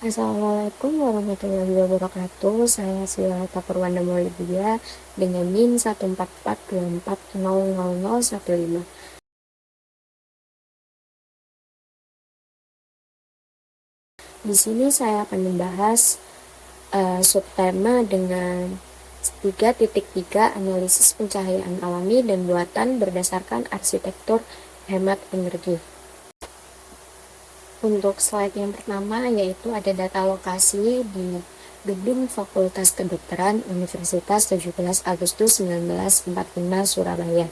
Assalamualaikum warahmatullahi wabarakatuh. Saya Silata Purwanda Maulidiyah dengan NIM 14424000015. Di sini saya akan membahas subtema dengan 3.3 analisis pencahayaan alami dan buatan berdasarkan arsitektur hemat energi. Untuk slide yang pertama yaitu ada data lokasi di Gedung Fakultas Kedokteran Universitas 17 Agustus 1945 Surabaya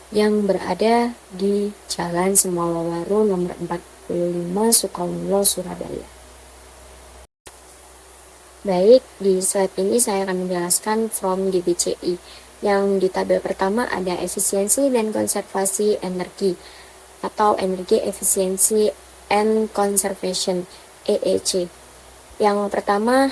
yang berada di Jalan Semolawaru nomor 45 Sukolilo Surabaya. Baik, di slide ini saya akan menjelaskan from GBCI. Yang di tabel pertama ada efisiensi dan konservasi energi atau energi efisiensi and conservation EEC. Yang pertama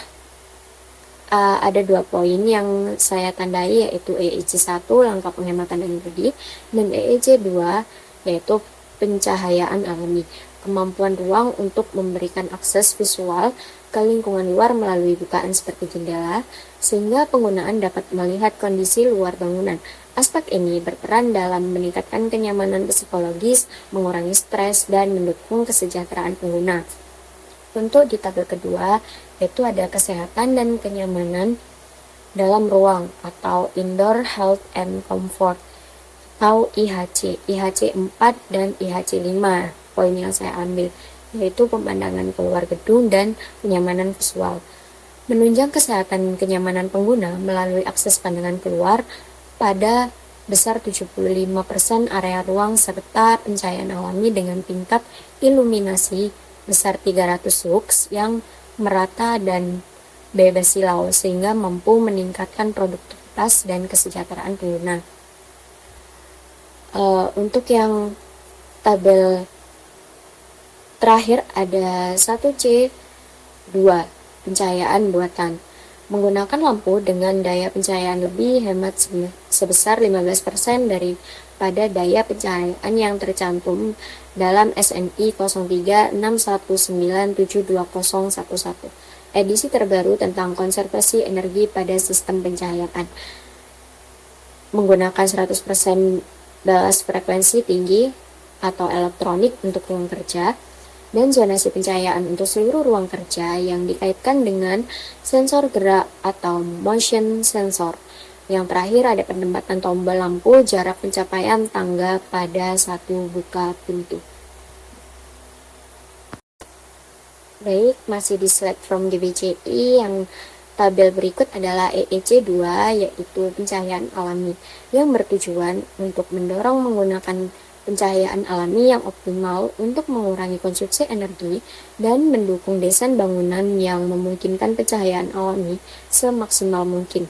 ada 2 poin yang saya tandai yaitu EEC 1 langkah penghematan energi dan EEC 2 yaitu pencahayaan alami, kemampuan ruang untuk memberikan akses visual ke lingkungan luar melalui bukaan seperti jendela sehingga penggunaan dapat melihat kondisi luar bangunan. Aspek ini berperan dalam meningkatkan kenyamanan psikologis, mengurangi stres, dan mendukung kesejahteraan pengguna. Untuk di tabel kedua, yaitu ada kesehatan dan kenyamanan dalam ruang atau Indoor Health and Comfort atau IHC, IHC 4 dan IHC 5. Poin yang saya ambil yaitu pemandangan keluar gedung dan kenyamanan visual. Menunjang kesehatan dan kenyamanan pengguna melalui akses pandangan keluar pada besar 75% area ruang serta pencahayaan alami dengan tingkat iluminasi besar 300 lux yang merata dan bebas silau sehingga mampu meningkatkan produktivitas dan kesejahteraan pengguna. Untuk yang tabel terakhir ada 1C 2 pencahayaan buatan. Menggunakan lampu dengan daya pencahayaan lebih hemat sebesar 15% daripada daya pencahayaan yang tercantum dalam SNI 0361972011 edisi terbaru tentang konservasi energi pada sistem pencahayaan. Menggunakan 100% balas frekuensi tinggi atau elektronik untuk ruang kerja dan zonasi pencahayaan untuk seluruh ruang kerja yang dikaitkan dengan sensor gerak atau motion sensor. Yang terakhir ada penempatan tombol lampu jarak pencapaian tangga pada satu buka pintu. Baik, masih di slide from GBCI yang tabel berikut adalah EEC 2 yaitu pencahayaan alami yang bertujuan untuk mendorong menggunakan pencahayaan alami yang optimal untuk mengurangi konsumsi energi dan mendukung desain bangunan yang memungkinkan pencahayaan alami semaksimal mungkin.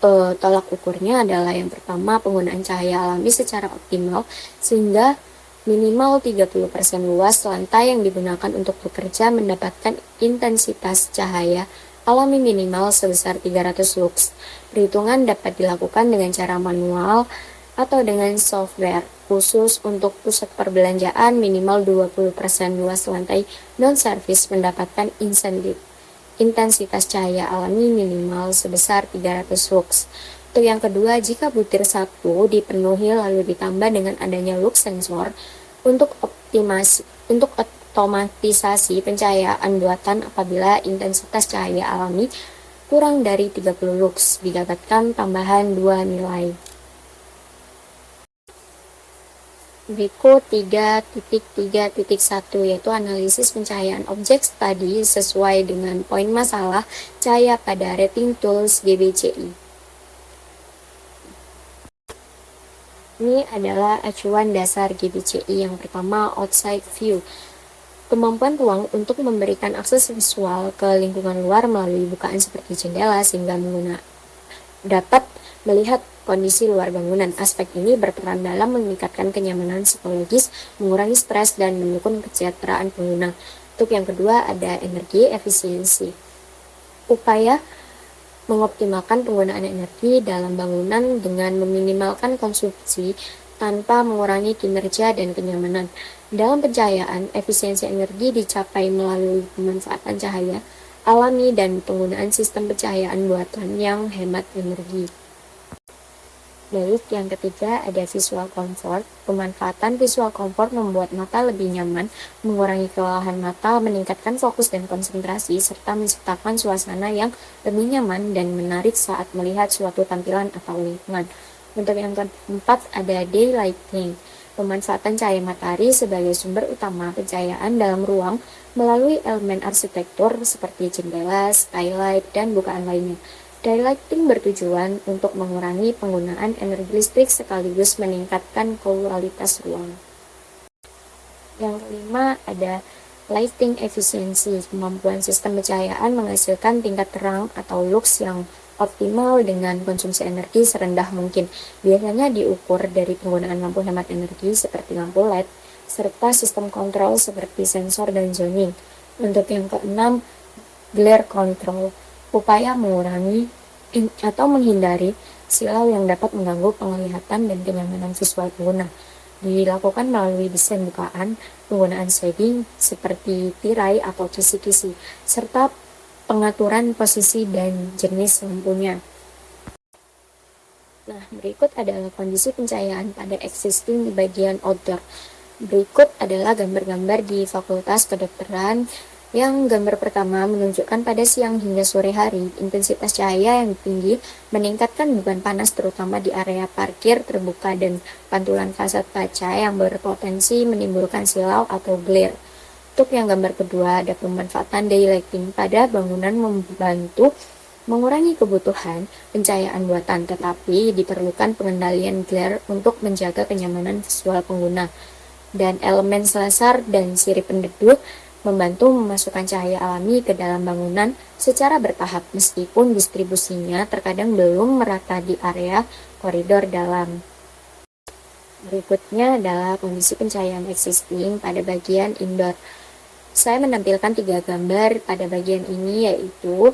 Tolak ukurnya adalah yang pertama penggunaan cahaya alami secara optimal sehingga minimal 30% luas lantai yang digunakan untuk bekerja mendapatkan intensitas cahaya alami minimal sebesar 300 lux. Perhitungan dapat dilakukan dengan cara manual atau dengan software khusus untuk pusat perbelanjaan minimal 20% luas lantai non-service mendapatkan insentif intensitas cahaya alami minimal sebesar 300 lux. Untuk yang kedua, jika butir 1 dipenuhi lalu ditambah dengan adanya lux sensor untuk otomatisasi pencahayaan buatan apabila intensitas cahaya alami kurang dari 30 lux didapatkan tambahan 2 nilai. Berikut 3.3.1 yaitu analisis pencahayaan objek tadi sesuai dengan poin masalah cahaya pada rating tools GBCI. Ini adalah acuan dasar GBCI yang pertama outside view. Kemampuan ruang untuk memberikan akses visual ke lingkungan luar melalui bukaan seperti jendela sehingga dapat melihat kondisi luar bangunan. Aspek ini berperan dalam meningkatkan kenyamanan psikologis, mengurangi stres, dan mendukung kesejahteraan pengguna. Untuk yang kedua ada energi efisiensi. Upaya mengoptimalkan penggunaan energi dalam bangunan dengan meminimalkan konsumsi tanpa mengurangi kinerja dan kenyamanan. Dalam pencahayaan, efisiensi energi dicapai melalui pemanfaatan cahaya alami dan penggunaan sistem pencahayaan buatan yang hemat energi. Baik, yang ketiga ada visual comfort. Pemanfaatan visual comfort membuat mata lebih nyaman, mengurangi kelelahan mata, meningkatkan fokus dan konsentrasi, serta menciptakan suasana yang lebih nyaman dan menarik saat melihat suatu tampilan atau lingkungan. Untuk yang keempat ada daylighting. Pemanfaatan cahaya matahari sebagai sumber utama pencahayaan dalam ruang melalui elemen arsitektur seperti jendela, skylight, dan bukaan lainnya. Daylighting bertujuan untuk mengurangi penggunaan energi listrik sekaligus meningkatkan kualitas ruang. Yang kelima ada lighting efficiency. Kemampuan sistem pencahayaan menghasilkan tingkat terang atau lux yang optimal dengan konsumsi energi serendah mungkin. Biasanya diukur dari penggunaan lampu hemat energi seperti lampu LED, serta sistem kontrol seperti sensor dan zoning. Untuk yang keenam, glare control. Upaya mengurangi atau menghindari silau yang dapat mengganggu penglihatan dan kenyamanan visual pengguna. Dilakukan melalui desain bukaan, penggunaan shading seperti tirai atau kisi-kisi, serta pengaturan posisi dan jenis lampunya. Nah, berikut adalah kondisi pencahayaan pada existing di bagian outdoor. Berikut adalah gambar-gambar di Fakultas Kedokteran. Yang gambar pertama menunjukkan pada siang hingga sore hari, intensitas cahaya yang tinggi meningkatkan beban panas terutama di area parkir terbuka dan pantulan fasad kaca yang berpotensi menimbulkan silau atau glare. Untuk yang gambar kedua, ada pemanfaatan daylighting pada bangunan membantu mengurangi kebutuhan pencahayaan buatan, tetapi diperlukan pengendalian glare untuk menjaga kenyamanan visual pengguna. Dan elemen selasar dan sirip pendeduh membantu memasukkan cahaya alami ke dalam bangunan secara bertahap meskipun distribusinya terkadang belum merata di area koridor dalam. Berikutnya adalah kondisi pencahayaan existing pada bagian indoor. Saya menampilkan 3 gambar pada bagian ini, yaitu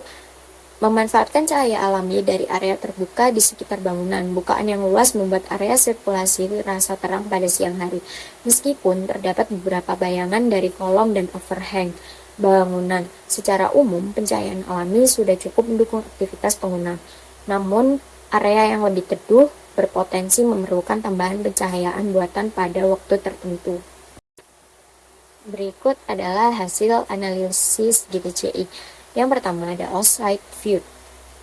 memanfaatkan cahaya alami dari area terbuka di sekitar bangunan. Bukaan yang luas membuat area sirkulasi rasa terang pada siang hari, meskipun terdapat beberapa bayangan dari kolom dan overhang bangunan. Secara umum, pencahayaan alami sudah cukup mendukung aktivitas pengguna. Namun, area yang lebih teduh berpotensi memerlukan tambahan pencahayaan buatan pada waktu tertentu. Berikut adalah hasil analisis GTCI. Yang pertama ada outside view.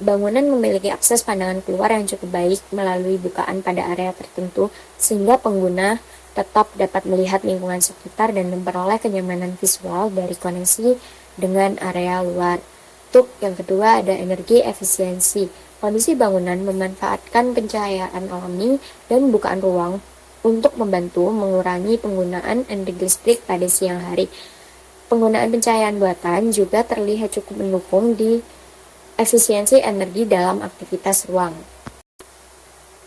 Bangunan memiliki akses pandangan keluar yang cukup baik melalui bukaan pada area tertentu, sehingga pengguna tetap dapat melihat lingkungan sekitar dan memperoleh kenyamanan visual dari koneksi dengan area luar. Untuk yang kedua ada energi efisiensi. Kondisi bangunan memanfaatkan pencahayaan alami dan bukaan ruang untuk membantu mengurangi penggunaan energi listrik pada siang hari. Penggunaan pencahayaan buatan juga terlihat cukup mendukung di efisiensi energi dalam aktivitas ruang.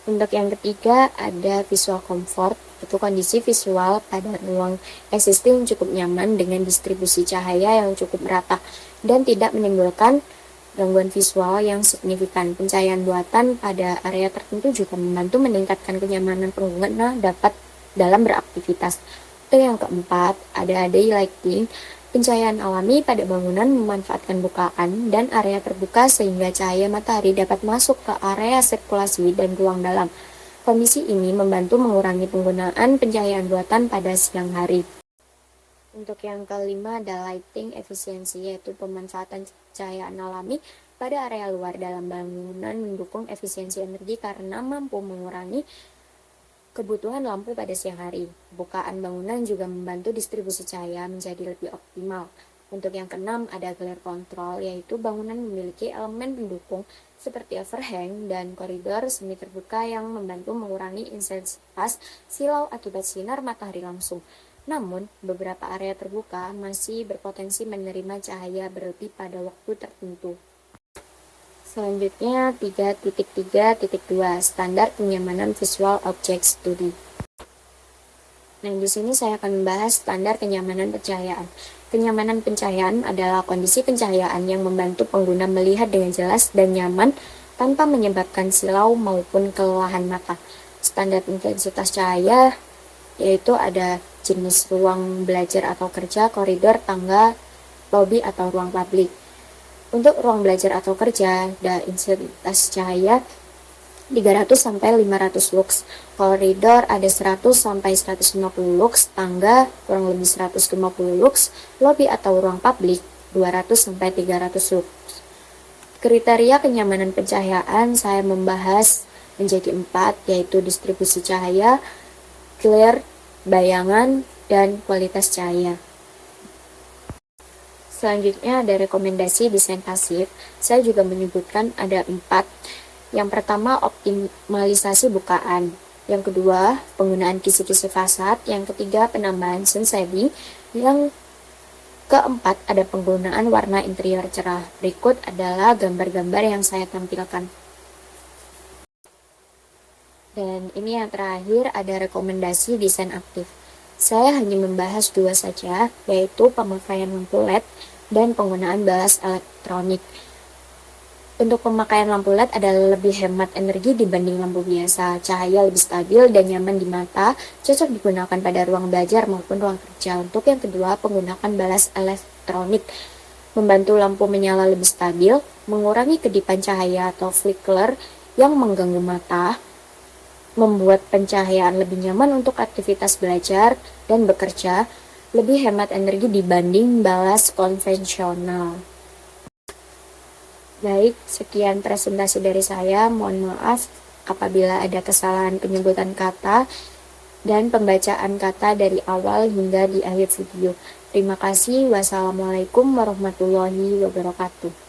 Untuk yang ketiga ada visual comfort, itu kondisi visual pada ruang existing cukup nyaman dengan distribusi cahaya yang cukup merata dan tidak menimbulkan gangguan visual yang signifikan. Pencahayaan buatan pada area tertentu juga membantu meningkatkan kenyamanan pengguna dapat dalam beraktivitas. Untuk yang keempat ada daylighting. Pencahayaan alami pada bangunan memanfaatkan bukaan dan area terbuka sehingga cahaya matahari dapat masuk ke area sirkulasi dan ruang dalam. Kondisi ini membantu mengurangi penggunaan pencahayaan buatan pada siang hari. Untuk yang kelima ada lighting efisiensi, yaitu pemanfaatan cahayaan alami pada area luar dalam bangunan mendukung efisiensi energi karena mampu mengurangi kebutuhan lampu pada siang hari. Bukaan bangunan juga membantu distribusi cahaya menjadi lebih optimal. Untuk yang keenam ada glare control, yaitu bangunan memiliki elemen pendukung seperti overhang dan koridor semi terbuka yang membantu mengurangi intensitas silau akibat sinar matahari langsung. Namun, beberapa area terbuka masih berpotensi menerima cahaya berlebih pada waktu tertentu. Selanjutnya 3.3.2 Standar Kenyamanan Visual Object Study. Nah, di sini saya akan membahas standar kenyamanan pencahayaan. Kenyamanan pencahayaan adalah kondisi pencahayaan yang membantu pengguna melihat dengan jelas dan nyaman tanpa menyebabkan silau maupun kelelahan mata. Standar intensitas cahaya yaitu ada jenis ruang belajar atau kerja, koridor, tangga, lobi atau ruang publik. Untuk ruang belajar atau kerja, ada intensitas cahaya 300 sampai 500 lux, koridor ada 100 sampai 150 lux, tangga kurang lebih 150 lux, lobi atau ruang publik 200 sampai 300 lux. Kriteria kenyamanan pencahayaan saya membahas menjadi 4, yaitu distribusi cahaya, clear, bayangan, dan kualitas cahaya. Selanjutnya ada rekomendasi desain pasif. Saya juga menyebutkan ada 4. Yang pertama, optimalisasi bukaan. Yang kedua, penggunaan kisi-kisi fasad. Yang ketiga, penambahan sun shading. Yang keempat, ada penggunaan warna interior cerah. Berikut adalah gambar-gambar yang saya tampilkan. Dan ini yang terakhir, ada rekomendasi desain aktif. Saya hanya membahas 2 saja, yaitu pemakaian lampu LED dan penggunaan balas elektronik. Untuk pemakaian lampu LED adalah lebih hemat energi dibanding lampu biasa, cahaya lebih stabil dan nyaman di mata, cocok digunakan pada ruang belajar maupun ruang kerja. Untuk yang kedua, penggunaan balas elektronik membantu lampu menyala lebih stabil, mengurangi kedipan cahaya atau flicker yang mengganggu mata, membuat pencahayaan lebih nyaman untuk aktivitas belajar dan bekerja, lebih hemat energi dibanding balas konvensional. Baik, sekian presentasi dari saya. Mohon maaf apabila ada kesalahan penyebutan kata dan pembacaan kata dari awal hingga di akhir video. Terima kasih. Wassalamualaikum warahmatullahi wabarakatuh.